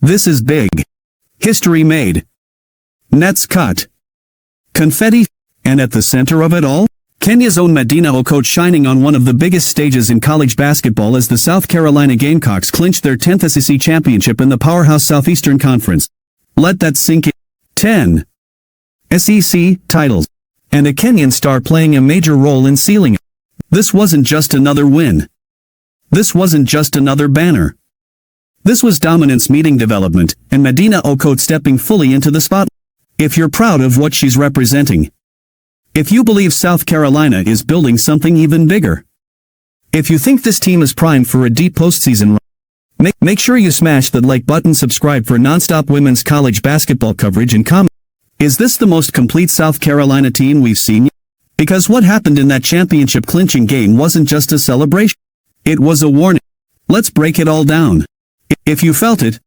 This is big. History made. Nets cut. Confetti. And at the center of it all, Kenya's own Madina Okot shining on one of the biggest stages in college basketball as the South Carolina Gamecocks clinched their 10th SEC championship in the powerhouse Southeastern Conference. Let that sink in. 10 SEC titles. And a Kenyan star playing a major role in sealing it. This wasn't just another win. This wasn't just another banner. This was dominance meeting development, and Madina Okot stepping fully into the spotlight. If you're proud of what she's representing, if you believe South Carolina is building something even bigger, if you think this team is primed for a deep postseason run, make sure you smash that like button, subscribe for non-stop women's college basketball coverage, and comment. Is this the most complete South Carolina team we've seen yet? Because what happened in that championship-clinching game wasn't just a celebration. It was a warning. Let's break it all down. If you felt it,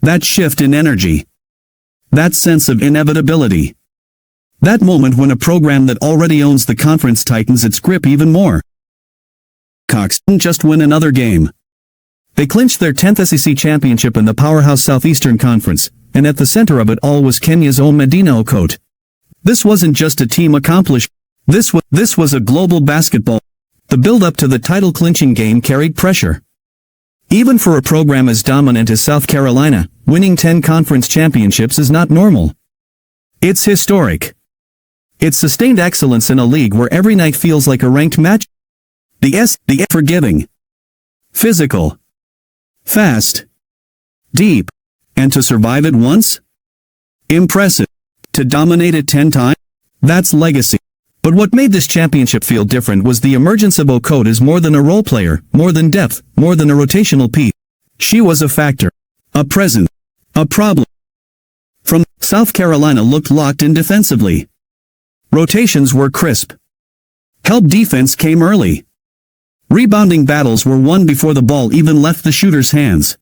that shift in energy, that sense of inevitability, that moment when a program that already owns the conference tightens its grip even more. Cox didn't just win another game. They clinched their 10th SEC championship in the powerhouse Southeastern Conference, and at the center of it all was Kenya's own Madina Okot. This wasn't just a team accomplishment. This was a global basketball. The build-up to the title-clinching game carried pressure. Even for a program as dominant as South Carolina, winning 10 conference championships is not normal. It's historic. It's sustained excellence in a league where every night feels like a ranked match. The forgiving, physical, fast, deep, and to survive it once? Impressive. To dominate it 10 times? That's legacy. But what made this championship feel different was the emergence of Okot as more than a role player, more than depth, more than a rotational piece. She was a factor, a presence, a problem. From South Carolina looked locked in defensively. Rotations were crisp. Help defense came early. Rebounding battles were won before the ball even left the shooter's hands.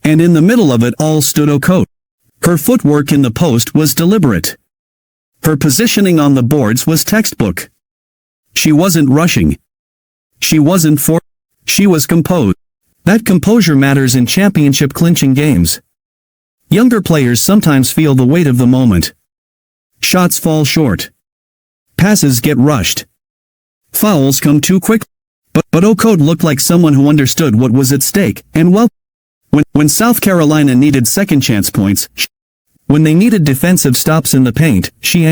And in the middle of it all stood Okot. Her footwork in the post was deliberate. Her positioning on the boards was textbook. She wasn't rushing. She wasn't she was composed. That composure matters in championship-clinching games. Younger players sometimes feel the weight of the moment. Shots fall short. Passes get rushed. Fouls come too quick. But Okot looked like someone who understood what was at stake, and when South Carolina needed second chance points, when they needed defensive stops in the paint, she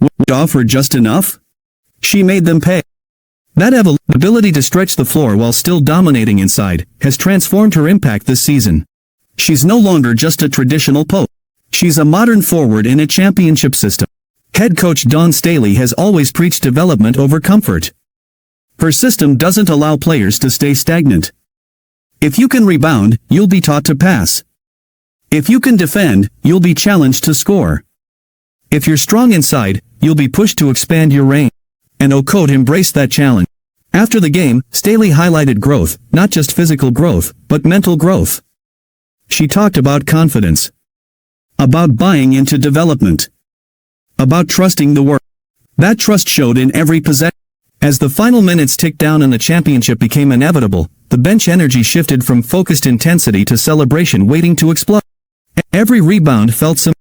would offer just enough. She made them pay. That ability to stretch the floor while still dominating inside has transformed her impact this season. She's no longer just a traditional post. She's a modern forward in a championship system. Head coach Dawn Staley has always preached development over comfort. Her system doesn't allow players to stay stagnant. If you can rebound, you'll be taught to pass. If you can defend, you'll be challenged to score. If you're strong inside, you'll be pushed to expand your range. And Okot embraced that challenge. After the game, Staley highlighted growth, not just physical growth, but mental growth. She talked about confidence. About buying into development. About trusting the work. That trust showed in every possession. As the final minutes ticked down and the championship became inevitable, the bench energy shifted from focused intensity to celebration waiting to explode. Every rebound felt some.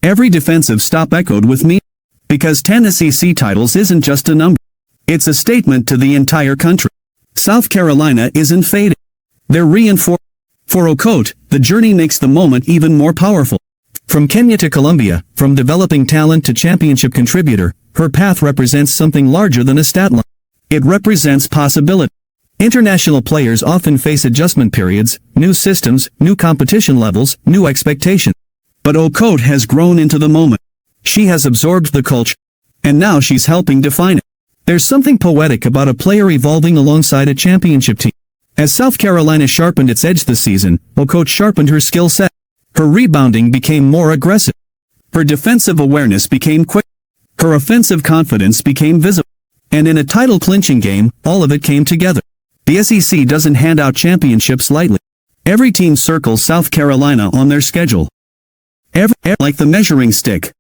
Every defensive stop echoed with me. Because 10 SEC titles isn't just a number. It's a statement to the entire country. South Carolina isn't fading. They're reinforced. For Okot, the journey makes the moment even more powerful. From Kenya to Columbia, from developing talent to championship contributor, her path represents something larger than a stat line. It represents possibility. International players often face adjustment periods, new systems, new competition levels, new expectations. But Okot has grown into the moment. She has absorbed the culture. And now she's helping define it. There's something poetic about a player evolving alongside a championship team. As South Carolina sharpened its edge this season, Okot sharpened her skill set. Her rebounding became more aggressive. Her defensive awareness became quick. Her offensive confidence became visible. And in a title-clinching game, all of it came together. The SEC doesn't hand out championships lightly. Every team circles South Carolina on their schedule. Like the measuring stick.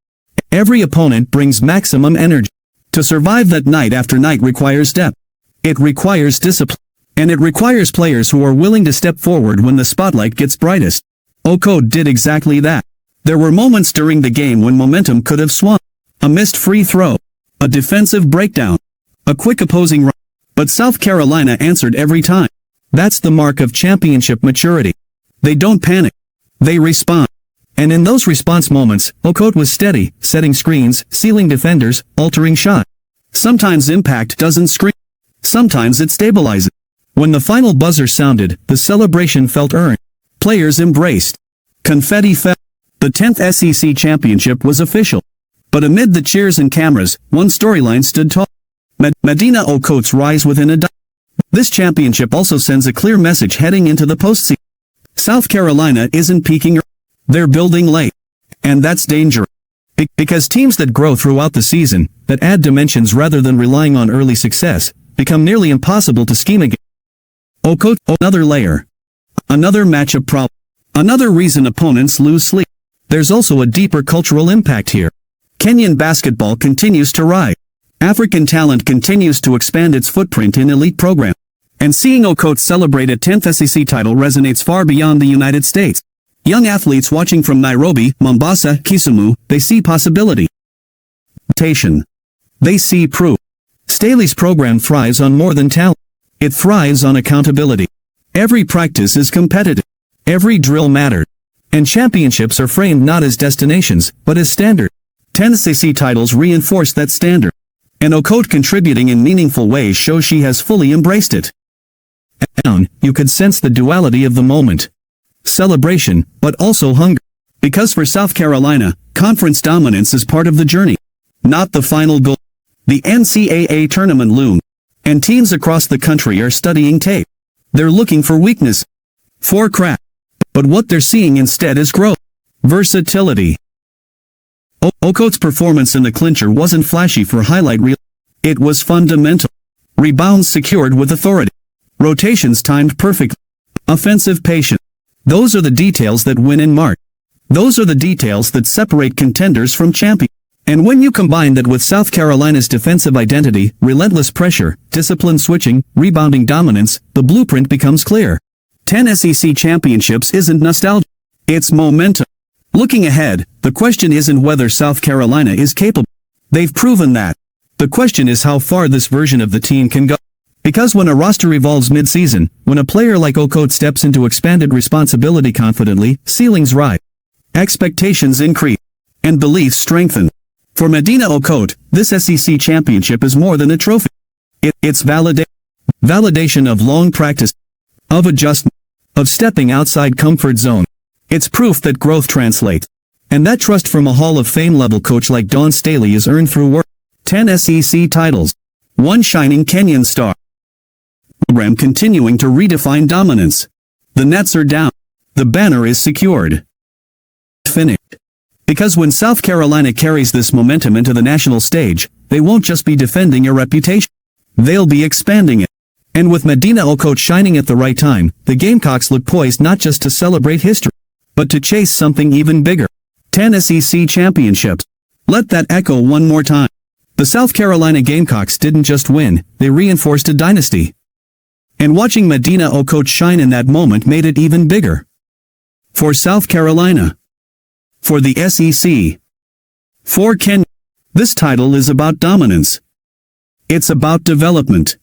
Every opponent brings maximum energy. To survive that night after night requires depth. It requires discipline. And it requires players who are willing to step forward when the spotlight gets brightest. Okot did exactly that. There were moments during the game when momentum could have swung. A missed free throw. A defensive breakdown. A quick opposing run. But South Carolina answered every time. That's the mark of championship maturity. They don't panic. They respond. And in those response moments, Okot was steady, setting screens, sealing defenders, altering shot. Sometimes impact doesn't scream. Sometimes it stabilizes. When the final buzzer sounded, the celebration felt earned. Players embraced. Confetti fell. The 10th SEC championship was official. But amid the cheers and cameras, one storyline stood tall. Madina Okot's rise within a decade. This championship also sends a clear message heading into the postseason. South Carolina isn't peaking early. They're building late. And that's dangerous. Because teams that grow throughout the season, that add dimensions rather than relying on early success, become nearly impossible to scheme against. Okot, another layer. Another matchup problem. Another reason opponents lose sleep. There's also a deeper cultural impact here. Kenyan basketball continues to rise. African talent continues to expand its footprint in elite programs. And seeing Okot celebrate a 10th SEC title resonates far beyond the United States. Young athletes watching from Nairobi, Mombasa, Kisumu, they see possibility. They see proof. Staley's program thrives on more than talent. It thrives on accountability. Every practice is competitive. Every drill matters. And championships are framed not as destinations, but as standards. 10 SEC titles reinforce that standard. And Okot contributing in meaningful ways shows she has fully embraced it. And you could sense the duality of the moment. Celebration, but also hunger. Because for South Carolina, conference dominance is part of the journey. Not the final goal. The NCAA tournament looms. And teams across the country are studying tape. They're looking for weakness. For crack. But what they're seeing instead is growth. Versatility. Okot's performance in the clincher wasn't flashy for highlight reel. It was fundamental. Rebounds secured with authority. Rotations timed perfectly. Offensive patience. Those are the details that win in March. Those are the details that separate contenders from champions. And when you combine that with South Carolina's defensive identity, relentless pressure, disciplined switching, rebounding dominance, the blueprint becomes clear. 10 SEC championships isn't nostalgia. It's momentum. Looking ahead, the question isn't whether South Carolina is capable. They've proven that. The question is how far this version of the team can go. Because when a roster evolves mid-season, when a player like Okot steps into expanded responsibility confidently, ceilings rise. Expectations increase. And beliefs strengthen. For Madina Okot, this SEC championship is more than a trophy. It's validation of long practice, of adjustment, of stepping outside comfort zone. It's proof that growth translates. And that trust from a Hall of Fame level coach like Dawn Staley is earned through work. 10 SEC titles. One shining Kenyan star. Program continuing to redefine dominance. The nets are down. The banner is secured. Finished. Because when South Carolina carries this momentum into the national stage, they won't just be defending a reputation. They'll be expanding it. And with Madina Okot shining at the right time, the Gamecocks look poised not just to celebrate history, but to chase something even bigger. 10 SEC championships. Let that echo one more time. The South Carolina Gamecocks didn't just win, they reinforced a dynasty. And watching Madina Okot shine in that moment made it even bigger. For South Carolina. For the SEC. For Kenya. This title is about dominance. It's about development.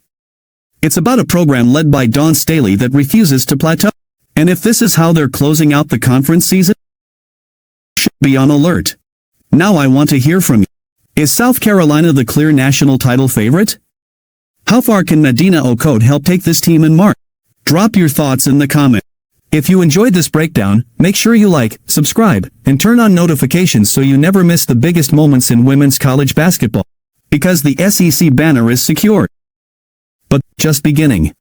It's about a program led by Dawn Staley that refuses to plateau. And if this is how they're closing out the conference season, should be on alert. Now I want to hear from you. Is South Carolina the clear national title favorite? How far can Madina Okot help take this team in March? Drop your thoughts in the comments. If you enjoyed this breakdown, make sure you like, subscribe, and turn on notifications so you never miss the biggest moments in women's college basketball. Because the SEC banner is secured. But just beginning.